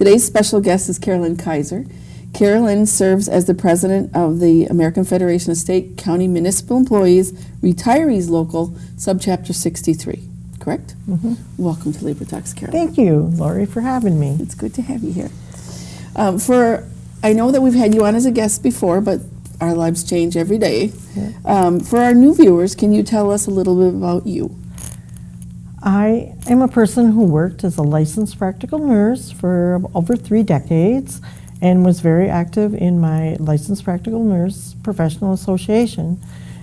Today's special guest is Carolyn Kaiser. Carolyn serves as the president of the American Federation of State, County, Municipal Employees, Retirees Local, Subchapter 63, correct? Mm-hmm. Welcome to Labor Talks, Carolyn. Thank you, Laurie, for having me. It's good to have you here. I know that we've had you on as a guest before, but our lives change every day. Yeah. For our new viewers, can you tell us a little bit about you? I am a person who worked as a licensed practical nurse for over 3 decades and was very active in my licensed practical nurse professional association.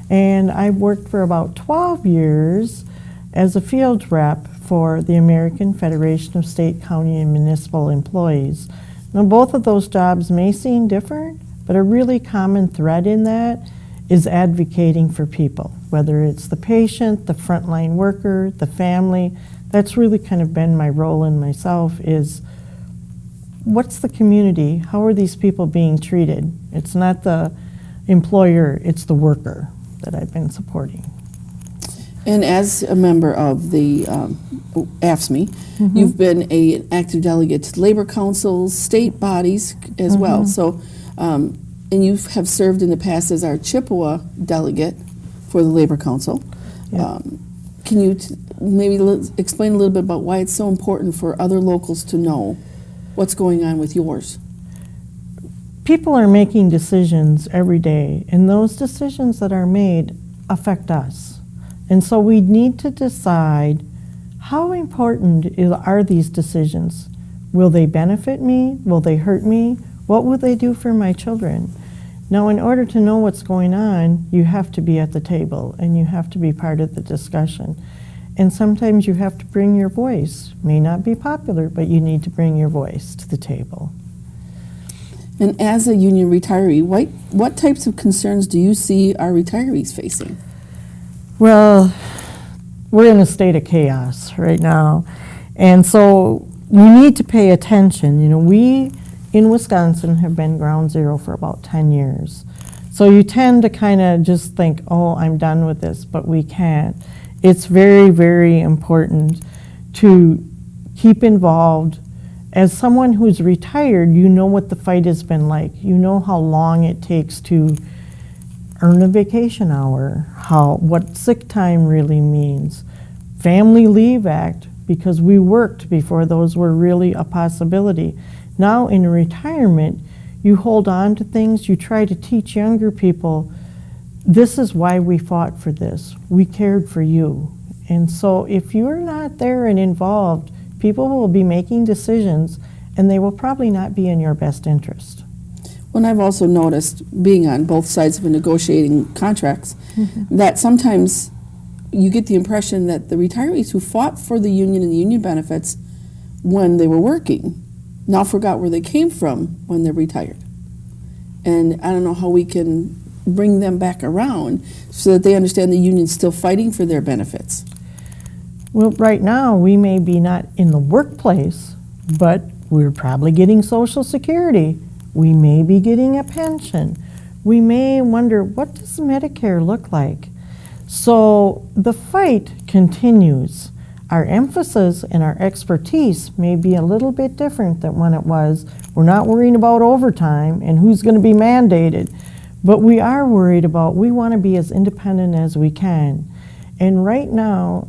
And I worked for about 12 years as a field rep for the American Federation of State, County, and Municipal Employees. Now, both of those jobs may seem different, but a really common thread in that is advocating for people, whether it's the patient, the frontline worker, the family. That's really kind of been my role in myself is, what's the community? How are these people being treated? It's not the employer, it's the worker that I've been supporting. And as a member of the AFSCME, Mm-hmm. you've been an active delegate to labor councils, state bodies as well. So, and you have served in the past as our Chippewa delegate for the Labor Council. Yeah. Can you maybe explain a little bit about why it's so important for other locals to know what's going on with yours? People are making decisions every day, and those decisions that are made affect us. And so we need to decide, how important are these decisions? Will they benefit me? Will they hurt me? What will they do for my children? Now, in order to know what's going on, you have to be at the table and you have to be part of the discussion. And sometimes you have to bring your voice. May not be popular, but you need to bring your voice to the table. And as a union retiree, what types of concerns do you see our retirees facing? Well, we're in a state of chaos right now. And so we need to pay attention. You know, we in Wisconsin have been ground zero for about 10 years. So you tend to kind of just think, oh, I'm done with this, but we can't. It's very, very important to keep involved. As someone who's retired, you know what the fight has been like. You know how long it takes to earn a vacation hour, what sick time really means. Family Leave Act, because we worked before those were really a possibility. Now in retirement, you hold on to things, you try to teach younger people, this is why we fought for this. We cared for you. And so if you're not there and involved, people will be making decisions and they will probably not be in your best interest. Well, and I've also noticed, being on both sides of negotiating contracts, that sometimes you get the impression that the retirees who fought for the union and the union benefits when they were working now forgot where they came from when they're retired. And I don't know how we can bring them back around so that they understand the union's still fighting for their benefits. Well, right now we may be not in the workplace, but we're probably getting Social Security. We may be getting a pension. We may wonder, what does Medicare look like? So the fight continues. Our emphasis and our expertise may be a little bit different than when it was. We're not worrying about overtime and who's going to be mandated, but we are worried about, we want to be as independent as we can. And right now,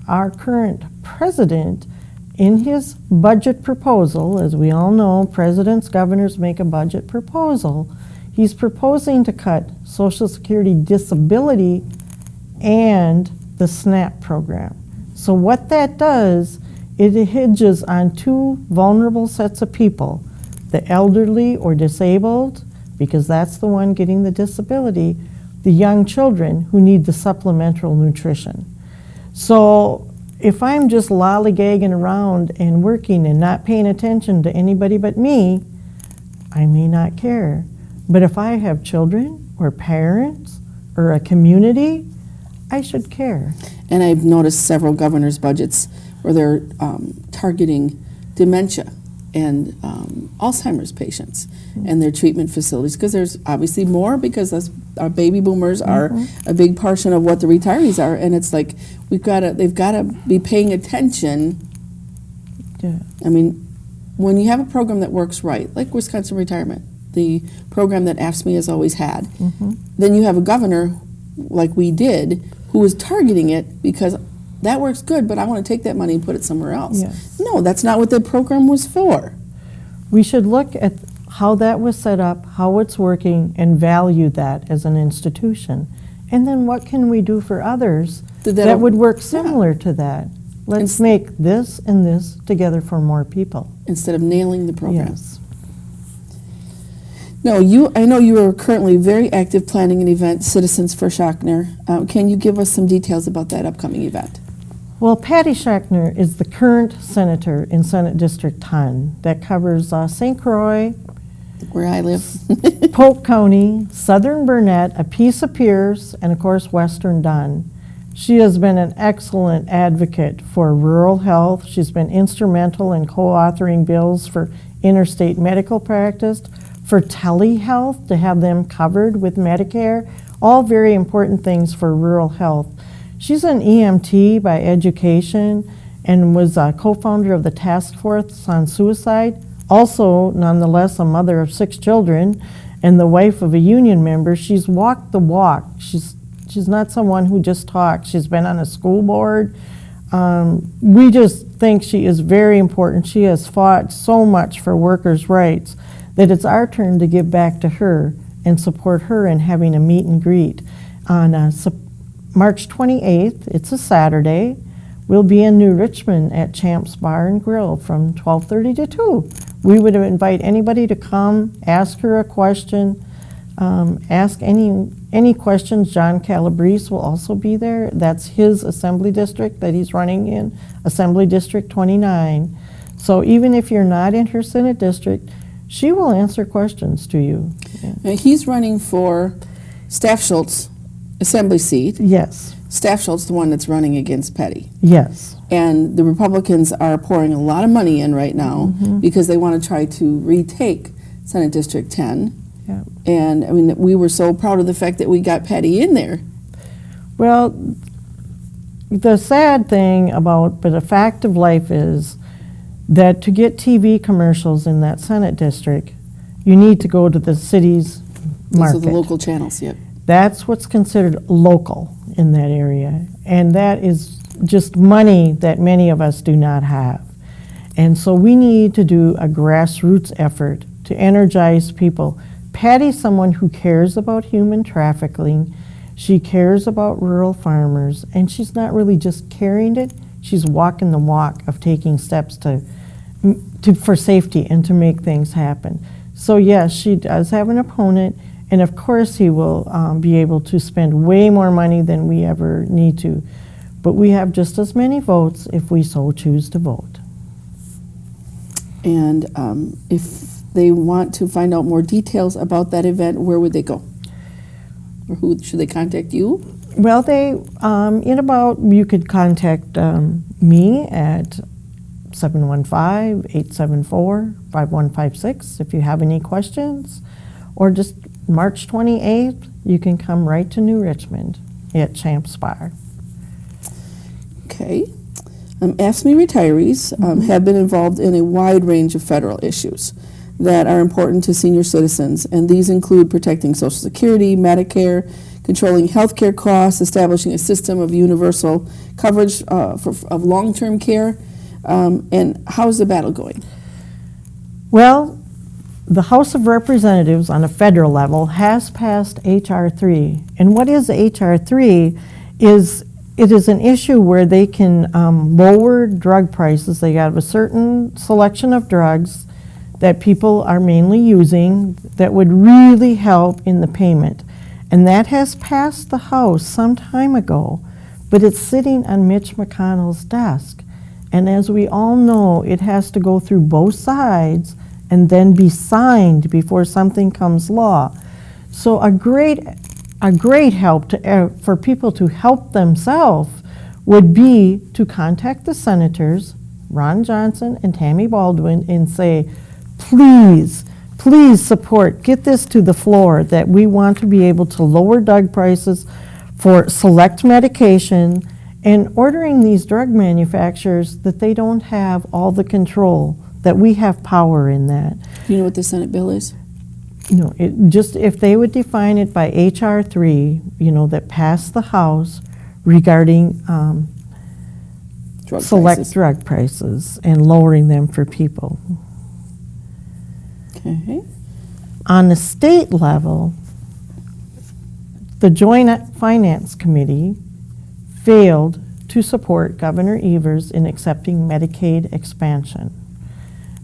our current president, in his budget proposal, as we all know, presidents, governors make a budget proposal, he's proposing to cut Social Security disability and the SNAP program. So what that does, it hinges on 2 vulnerable sets of people, the elderly or disabled, because that's the one getting the disability, the young children who need the supplemental nutrition. So if I'm just lollygagging around and working and not paying attention to anybody but me, I may not care. But if I have children or parents or a community, I should care. And I've noticed several governors' budgets where they're targeting dementia and Alzheimer's patients and their treatment facilities, because there's obviously more, because our baby boomers are a big portion of what the retirees are, and it's like they've got to be paying attention. Yeah. I mean, when you have a program that works right, like Wisconsin Retirement, the program that AFSCME has always had, then you have a governor, like we did, who is targeting it because that works good, but I want to take that money and put it somewhere else. Yes. No, that's not what the program was for. We should look at how that was set up, how it's working, and value that as an institution. And then what can we do for others that would work similar to that? Let's make this and this together for more people. Instead of nailing the program. Yes. No, I know you are currently very active planning an event, Citizens for Shockner. Can you give us some details about that upcoming event? Well, Patty Shockner is the current senator in Senate District 10 that covers St. Croix, Where I live. Polk County, Southern Burnett, a piece of Pierce, and of course Western Dunn. She has been an excellent advocate for rural health. She's been instrumental in co-authoring bills for interstate medical practice, for telehealth, to have them covered with Medicare, all very important things for rural health. She's an EMT by education and was a co-founder of the Task Force on Suicide, also nonetheless a mother of 6 children and the wife of a union member. She's walked the walk. She's not someone who just talks. She's been on a school board. We just think she is very important. She has fought so much for workers' rights that it's our turn to give back to her and support her in having a meet and greet on March 28th. It's a Saturday. We'll be in New Richmond at Champs Bar and Grill from 12:30 to 2. We would invite anybody to come, ask her a question, ask any questions. John Calabrese will also be there. That's his assembly district that he's running in, Assembly District 29. So even if you're not in her Senate district, she will answer questions to you. Yeah. Now, he's running for Staff Schultz assembly seat. Yes. Staff Schultz, the one that's running against Petty. Yes. And the Republicans are pouring a lot of money in right now because they want to try to retake Senate District 10. Yeah. And I mean, we were so proud of the fact that we got Petty in there. Well, the sad thing about, but a fact of life is that to get TV commercials in that Senate district, you need to go to the city's market. Those are the local channels, yep. That's what's considered local in that area. And that is just money that many of us do not have. And so we need to do a grassroots effort to energize people. Patty's someone who cares about human trafficking. She cares about rural farmers, and she's not really just carrying it, she's walking the walk of taking steps for safety and to make things happen. So yes, she does have an opponent, and of course he will be able to spend way more money than we ever need to. But we have just as many votes if we so choose to vote. And if they want to find out more details about that event, where would they go? Or who should they contact you? Well, you could contact me at 715-874-5156 if you have any questions, or just March 28th, you can come right to New Richmond at Champs Bar. Okay. AFSCME retirees have been involved in a wide range of federal issues that are important to senior citizens, and these include protecting Social Security, Medicare, controlling health care costs, establishing a system of universal coverage of long-term care. And how's the battle going? Well, the House of Representatives on a federal level has passed H.R. 3. And what is H.R. 3 is it is an issue where they can lower drug prices. They have a certain selection of drugs that people are mainly using that would really help in the payment. And that has passed the House some time ago, but it's sitting on Mitch McConnell's desk. And as we all know, it has to go through both sides and then be signed before something comes law. So a great help for people to help themselves would be to contact the senators, Ron Johnson and Tammy Baldwin, and say, please support, get this to the floor, that we want to be able to lower drug prices for select medication, and ordering these drug manufacturers that they don't have all the control that we have power in that. Do you know what the Senate bill is? Just if they would define it by H.R. 3, that passed the House regarding select drug prices and lowering them for people. Okay. On the state level, the Joint Finance Committee failed to support Governor Evers in accepting Medicaid expansion.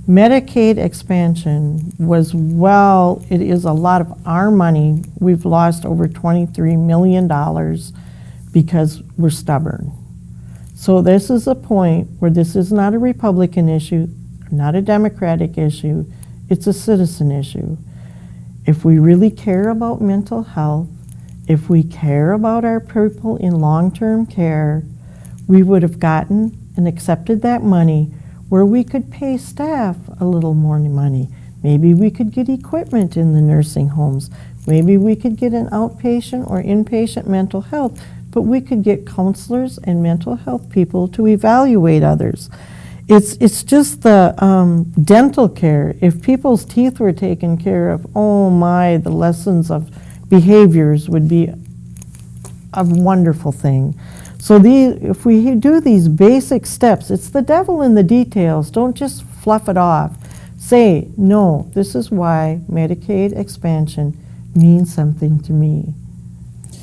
Medicaid expansion it is a lot of our money. We've lost over $23 million because we're stubborn. So this is a point where this is not a Republican issue, not a Democratic issue, it's a citizen issue. If we really care about mental health, if we care about our people in long-term care, we would have gotten and accepted that money where we could pay staff a little more money. Maybe we could get equipment in the nursing homes. Maybe we could get an outpatient or inpatient mental health, but we could get counselors and mental health people to evaluate others. It's just the dental care. If people's teeth were taken care of, the lessons of behaviors would be a wonderful thing. So if we do these basic steps, it's the devil in the details. Don't just fluff it off. Say, no, this is why Medicaid expansion means something to me,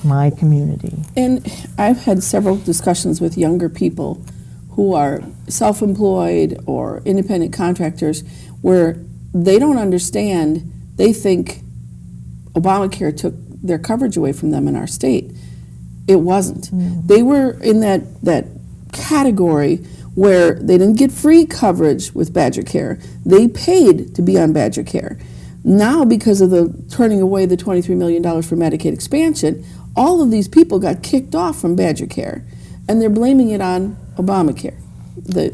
my community. And I've had several discussions with younger people who are self-employed or independent contractors where they don't understand. They think Obamacare took their coverage away from them in our state. It wasn't. They were in that category where they didn't get free coverage with Badger Care. They paid to be on Badger Care. Now, because of the turning away the $23 million for Medicaid expansion, all of these people got kicked off from Badger Care, and they're blaming it on Obamacare, the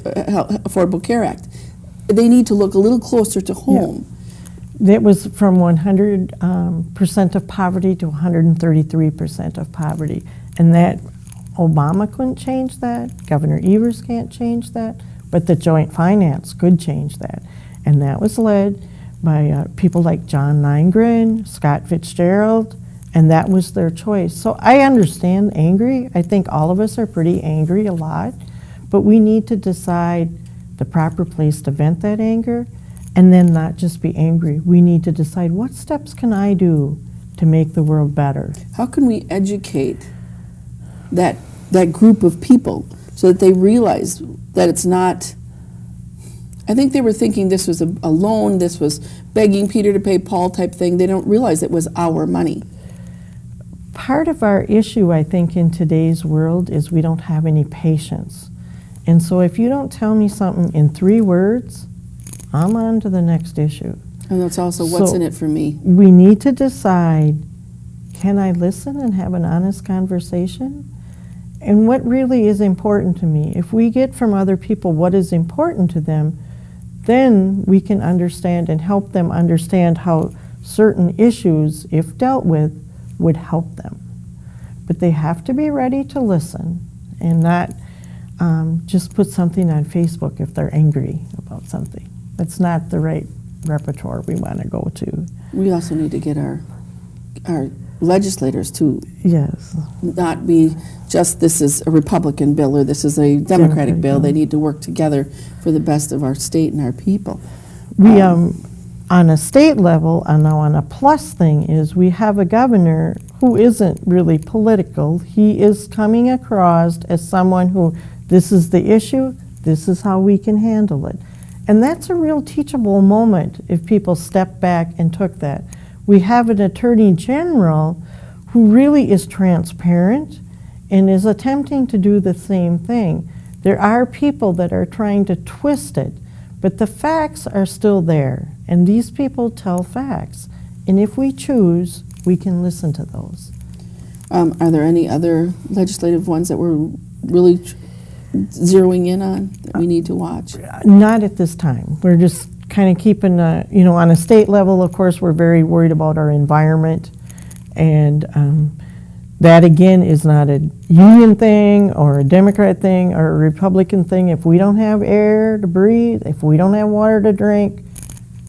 Affordable Care Act. They need to look a little closer to home. It was from 100% of poverty to 133% of poverty. And that Obama couldn't change that, Governor Evers can't change that, but the Joint Finance could change that. And that was led by people like John Neingren, Scott Fitzgerald, and that was their choice. So I understand angry. I think all of us are pretty angry a lot, but we need to decide the proper place to vent that anger. And then not just be angry. We need to decide, what steps can I do to make the world better? How can we educate that group of people so that they realize that it's not, I think they were thinking this was a loan, this was begging Peter to pay Paul type thing. They don't realize it was our money. Part of our issue, I think, in today's world is we don't have any patience. And so if you don't tell me something in 3 words, I'm on to the next issue. And that's also what's in it for me. We need to decide, can I listen and have an honest conversation? And what really is important to me? If we get from other people what is important to them, then we can understand and help them understand how certain issues, if dealt with, would help them. But they have to be ready to listen and not just put something on Facebook if they're angry about something. That's not the right repertoire we want to go to. We also need to get our legislators to not be just this is a Republican bill or this is a Democratic bill. They need to work together for the best of our state and our people. We on a state level, and now on a plus thing is we have a governor who isn't really political. He is coming across as someone who, this is the issue, this is how we can handle it. And that's a real teachable moment if people step back and took that. We have an attorney general who really is transparent and is attempting to do the same thing. There are people that are trying to twist it, but the facts are still there. And these people tell facts. And if we choose, we can listen to those. Are there any other legislative ones that we're really zeroing in on that we need to watch? Not at this time. We're just kind of keeping, on a state level, of course, we're very worried about our environment and That again is not a union thing or a Democrat thing or a Republican thing. If we don't have air to breathe, if we don't have water to drink,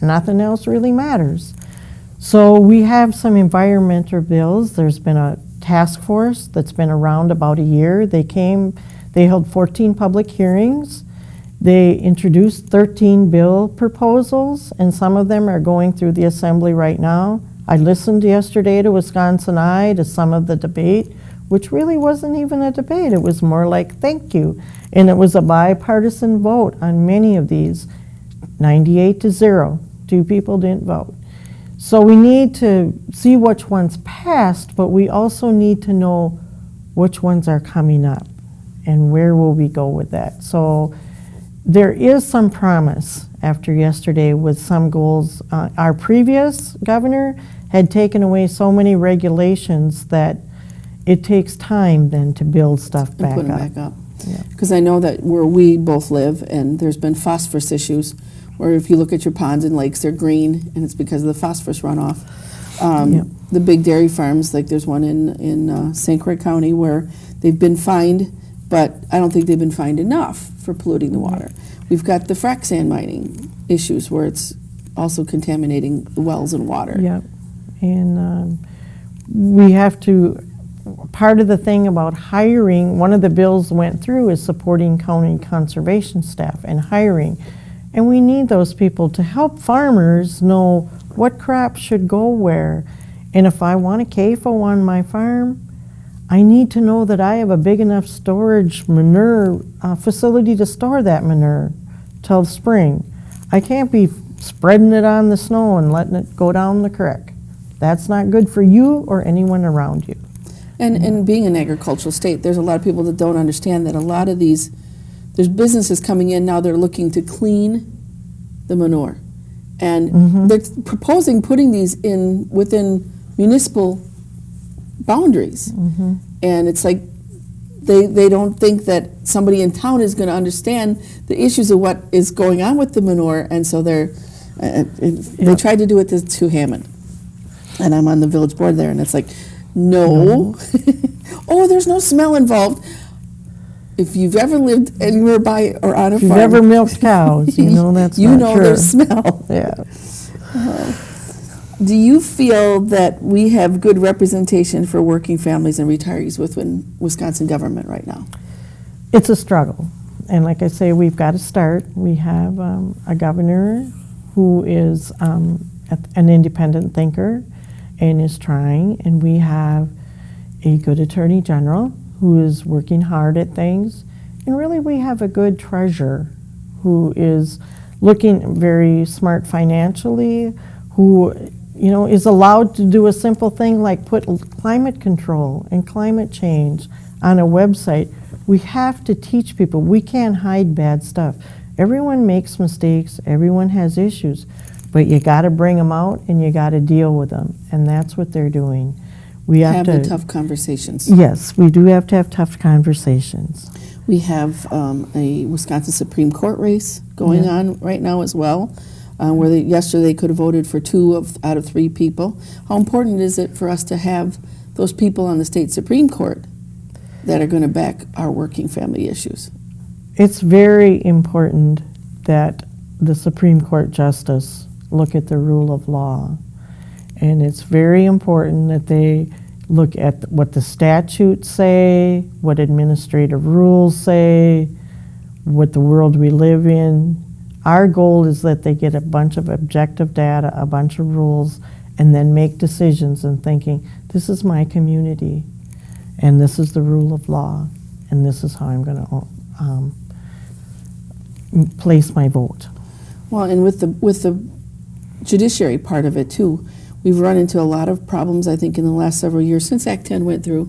nothing else really matters. So we have some environmental bills. There's been a task force that's been around about a year. They held 14 public hearings. They introduced 13 bill proposals, and some of them are going through the assembly right now. I listened yesterday to Wisconsin Eye to some of the debate, which really wasn't even a debate. It was more like thank you. And it was a bipartisan vote on many of these, 98-0. 2 people didn't vote. So we need to see which ones passed, but we also need to know which ones are coming up and where will we go with that. So there is some promise after yesterday with some goals. Our previous governor had taken away so many regulations that it takes time then to build stuff back and put up. them back up. Yeah. Because I know that where we both live, and there's been phosphorus issues, where if you look at your ponds and lakes, they're green, and it's because of the phosphorus runoff. The big dairy farms, like there's one in St. Croix County where they've been fined, but I don't think they've been fined enough for polluting the water. We've got the frac sand mining issues where it's also contaminating the wells and water. Yeah, and we have to, part of the thing about hiring, one of the bills went through is supporting county conservation staff and hiring. And we need those people to help farmers know what crops should go where. And if I want a CAFO on my farm, I need to know that I have a big enough storage manure facility to store that manure till spring. I can't be spreading it on the snow and letting it go down the creek. That's not good for you or anyone around you. And being an agricultural state, there's a lot of people that don't understand that a lot of these, there's businesses coming in now, they're looking to clean the manure. And they're proposing putting these in within municipal boundaries. And it's like they don't think that somebody in town is going to understand the issues of what is going on with the manure, and so they tried to do it to Hammond. And I'm on the village board there, and it's like, no. Oh, there's no smell involved. If you've ever lived anywhere by or on a farm, If you've ever milked cows, you know that's you not know true. there's smell. Yeah. Do you feel that we have good representation for working families and retirees within Wisconsin government right now? It's a struggle. And like I say, we've got to start. We have a governor who is an independent thinker and is trying, and we have a good attorney general who is working hard at things, and really we have a good treasurer who is looking very smart financially, who is allowed to do a simple thing like put climate control and climate change on a website. We have to teach people. We can't hide bad stuff. Everyone makes mistakes, everyone has issues, but you got to bring them out and you got to deal with them, and that's what they're doing. We have to the tough conversations. Yes, we do have to have tough conversations. We have a Wisconsin Supreme Court race going on right now as well, where yesterday they could have voted for 2 out of 3 people. How important is it for us to have those people on the state Supreme Court that are going to back our working family issues? It's very important that the Supreme Court justice look at the rule of law. And it's very important that they look at what the statutes say, what administrative rules say, what the world we live in. Our goal is that they get a bunch of objective data, a bunch of rules, and then make decisions and thinking, this is my community, and this is the rule of law, and this is how I'm going to place my vote. Well, and with the judiciary part of it too, we've run into a lot of problems, I think, in the last several years since Act 10 went through,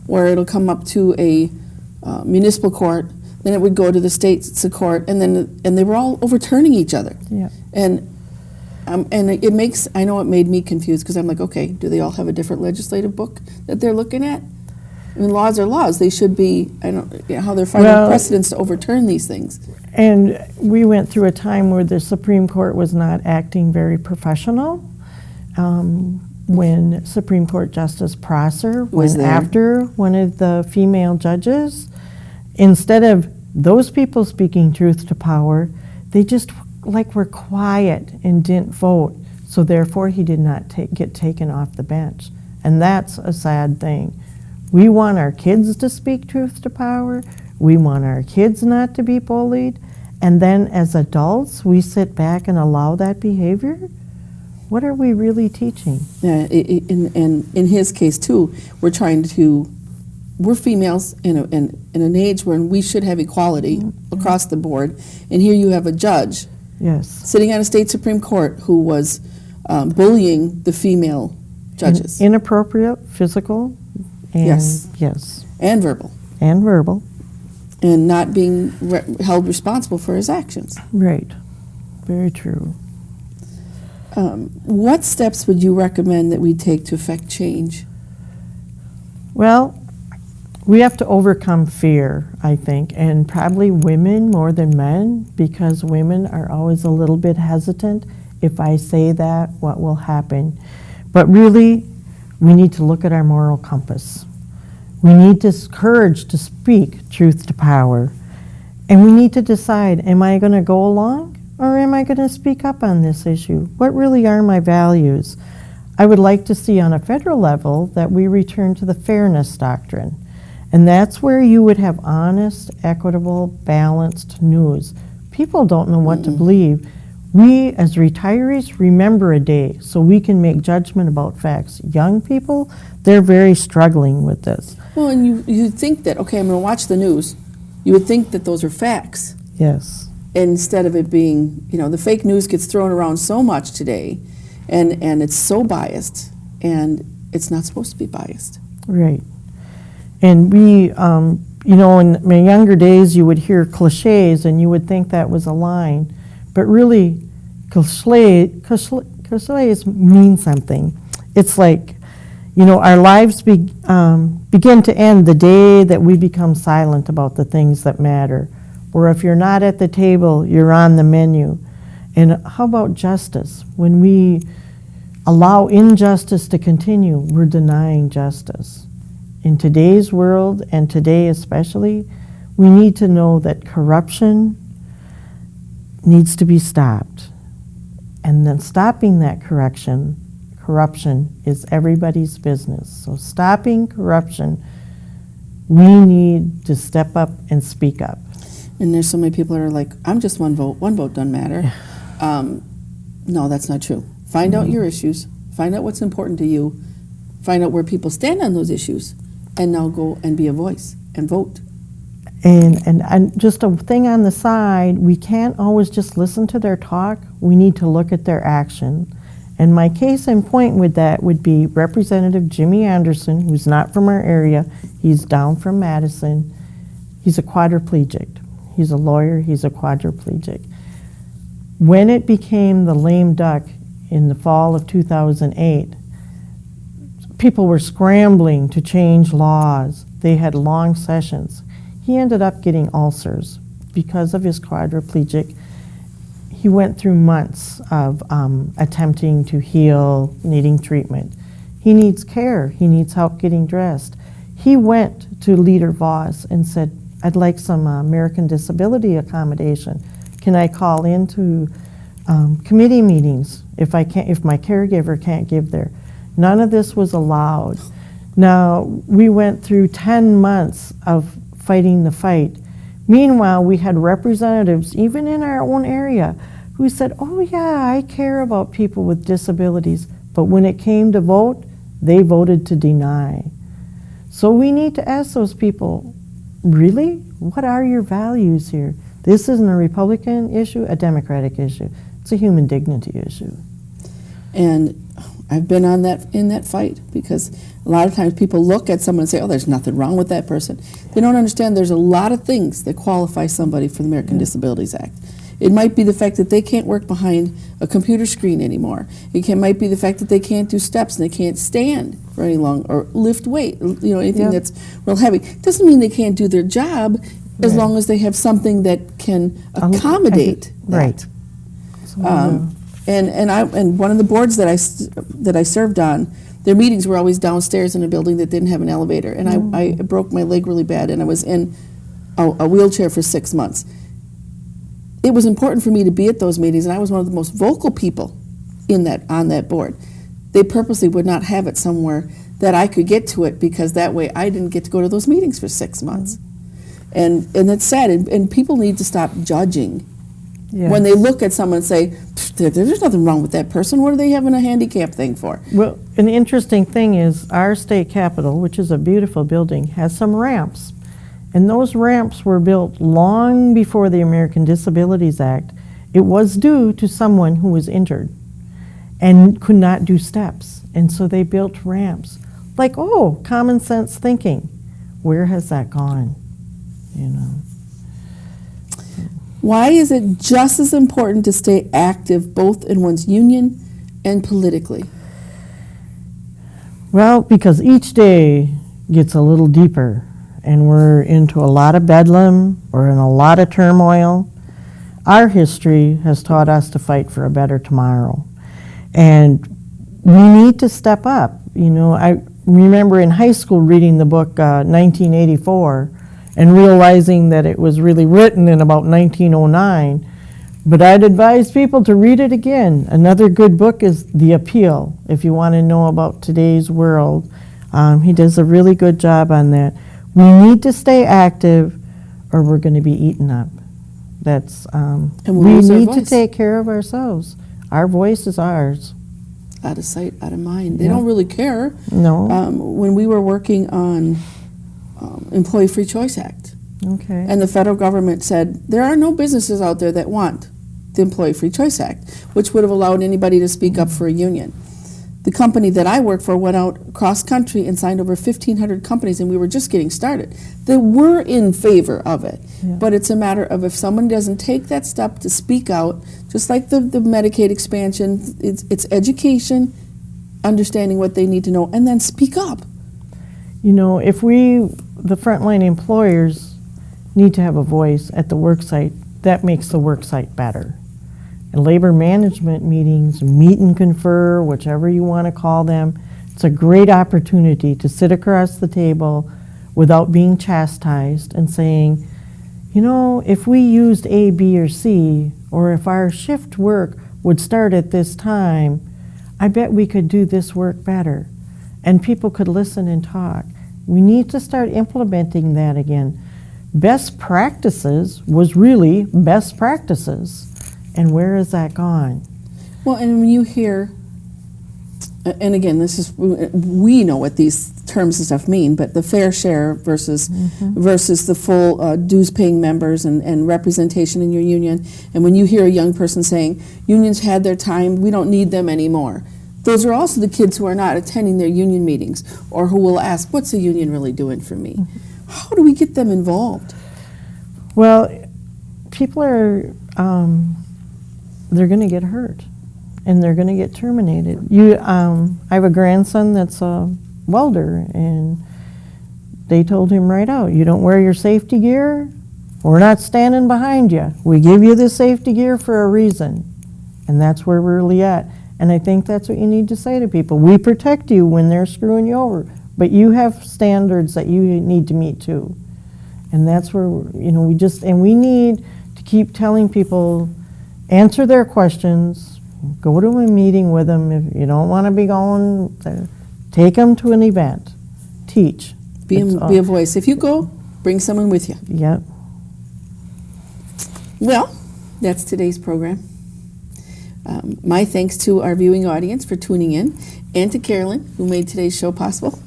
where it'll come up to a municipal court, then it would go to the state's court, and they were all overturning each other. Yeah. And it makes, I know it made me confused, because I'm like, okay, do they all have a different legislative book that they're looking at? I mean, laws are laws. They should be, I don't know how they're finding precedents to overturn these things. And we went through a time where the Supreme Court was not acting very professional. when Supreme Court Justice Prosser Was went there. after one of the female judges. Instead of those people speaking truth to power, they just were quiet and didn't vote. So therefore, he did not get taken off the bench. And that's a sad thing. We want our kids to speak truth to power. We want our kids not to be bullied. And then as adults, we sit back and allow that behavior? What are we really teaching? Yeah, in his case too, we're females in an age when we should have equality across the board, and here you have a judge Yes. sitting on a state Supreme Court who was bullying the female judges. Inappropriate, physical, and Yes. yes, and verbal, and verbal. and not being held responsible for his actions. Right. Very true. What steps would you recommend that we take to affect change? Well, we have to overcome fear, I think, and probably women more than men, because women are always a little bit hesitant. If I say that, what will happen? But really, we need to look at our moral compass. We need this courage to speak truth to power. And we need to decide, am I going to go along or am I going to speak up on this issue? What really are my values? I would like to see on a federal level that we return to the fairness doctrine. And that's where you would have honest, equitable, balanced news. People don't know what to believe. We, as retirees, remember a day so we can make judgment about facts. Young people, they're very struggling with this. Well, and you think that, okay, I'm going to watch the news. You would think that those are facts. Yes. Instead of it being, the fake news gets thrown around so much today, and it's so biased, and it's not supposed to be biased. Right. And we, in my younger days, you would hear cliches and you would think that was a line. But really, cliches mean something. It's like, our lives begin to end the day that we become silent about the things that matter. Or if you're not at the table, you're on the menu. And how about justice? When we allow injustice to continue, we're denying justice. In today's world, and today especially, we need to know that corruption needs to be stopped. And then stopping that corruption is everybody's business. So stopping corruption, we need to step up and speak up. And there's so many people that are like, I'm just one vote doesn't matter. No, that's not true. Find out your issues, find out what's important to you, find out where people stand on those issues, and now go and be a voice and vote. And just a thing on the side, we can't always just listen to their talk. We need to look at their action. And my case in point with that would be Representative Jimmy Anderson, who's not from our area. He's down from Madison. He's a quadriplegic. He's a lawyer. He's a quadriplegic. When it became the lame duck in the fall of 2008, people were scrambling to change laws. They had long sessions. He ended up getting ulcers because of his quadriplegic. He went through months of attempting to heal, needing treatment. He needs care. He needs help getting dressed. He went to Leader Voss and said, I'd like some American disability accommodation. Can I call into committee meetings if my caregiver can't give there? None of this was allowed. Now, we went through 10 months of fighting the fight. Meanwhile, we had representatives, even in our own area, who said, oh yeah, I care about people with disabilities. But when it came to vote, they voted to deny. So we need to ask those people, really? What are your values here? This isn't a Republican issue, a Democratic issue. It's a human dignity issue. And I've been in that fight, because a lot of times people look at someone and say, oh, there's nothing wrong with that person. They don't understand there's a lot of things that qualify somebody for the American Disabilities Act. It might be the fact that they can't work behind a computer screen anymore. Might be the fact that they can't do steps and they can't stand for any long, or lift weight, anything that's real heavy. Doesn't mean they can't do their job as long as they have something that can accommodate that. Right. And one of the boards that I served on, their meetings were always downstairs in a building that didn't have an elevator. And I broke my leg really bad, and I was in a wheelchair for 6 months. It was important for me to be at those meetings, and I was one of the most vocal people on that board. They purposely would not have it somewhere that I could get to it, because that way I didn't get to go to those meetings for 6 months. And it's sad, and people need to stop judging. Yes. When they look at someone and say, there's nothing wrong with that person, what are they having a handicap thing for? Well, an interesting thing is our state capitol, which is a beautiful building, has some ramps. And those ramps were built long before the American Disabilities Act. It was due to someone who was injured and could not do steps. And so they built ramps. Like, oh, common sense thinking. Where has that gone? You know. Why is it just as important to stay active both in one's union and politically? Well, because each day gets a little deeper, and we're into a lot of bedlam, we're in a lot of turmoil. Our history has taught us to fight for a better tomorrow. And we need to step up. You know, I remember in high school reading the book 1984 and realizing that it was really written in about 1909. But I'd advise people to read it again. Another good book is The Appeal, if you want to know about today's world. He does a really good job on that. We need to stay active or we're going to be eaten up. That's we need to take care of ourselves. Our voice is ours. Out of sight, out of mind. They don't really care. No. When we were working on Employee Free Choice Act, Okay. and the federal government said there are no businesses out there that want the Employee Free Choice Act, which would have allowed anybody to speak up for a union. The company that I work for went out cross country and signed over 1,500 companies, and we were just getting started. They were in favor of it, but it's a matter of if someone doesn't take that step to speak out, just like the Medicaid expansion, it's education, understanding what they need to know, and then speak up. You know, if the frontline employers, need to have a voice at the work site, that makes the work site better. And labor management meetings, meet and confer, whichever you want to call them, it's a great opportunity to sit across the table without being chastised and saying, you know, if we used A, B, or C, or if our shift work would start at this time, I bet we could do this work better. And people could listen and talk. We need to start implementing that again. Best practices was really best practices. And where has that gone? Well, and when you hear, and again, this is, we know what these terms and stuff mean, but the fair share versus the full dues-paying members and representation in your union, and when you hear a young person saying, unions had their time, we don't need them anymore, those are also the kids who are not attending their union meetings or who will ask, what's the union really doing for me? How do we get them involved? Well, people are, they're going to get hurt and they're going to get terminated. I have a grandson that's a welder, and they told him right out, you don't wear your safety gear, we're not standing behind you. We give you the safety gear for a reason, and that's where we're really at. And I think that's what you need to say to people. We protect you when they're screwing you over, but you have standards that you need to meet too. And that's where, you know, we need to keep telling people, answer their questions, go to a meeting with them. If you don't want to be going there, take them to an event, teach. Be a voice. If you go, bring someone with you. Yep. Well, that's today's program. My thanks to our viewing audience for tuning in, and to Carolyn, who made today's show possible.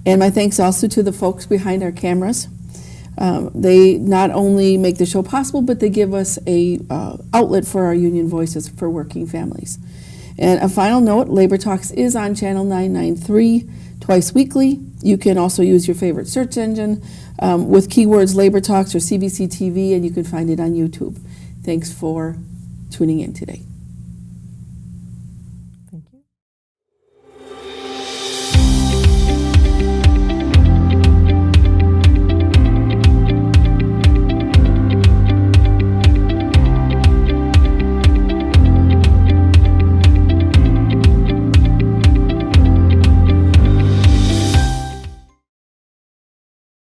And my thanks also to the folks behind our cameras. They not only make the show possible, but they give us a outlet for our union voices for working families. And a final note, Labor Talks is on Channel 993 twice weekly. You can also use your favorite search engine with keywords Labor Talks or CBC TV, and you can find it on YouTube. Thanks for tuning in today.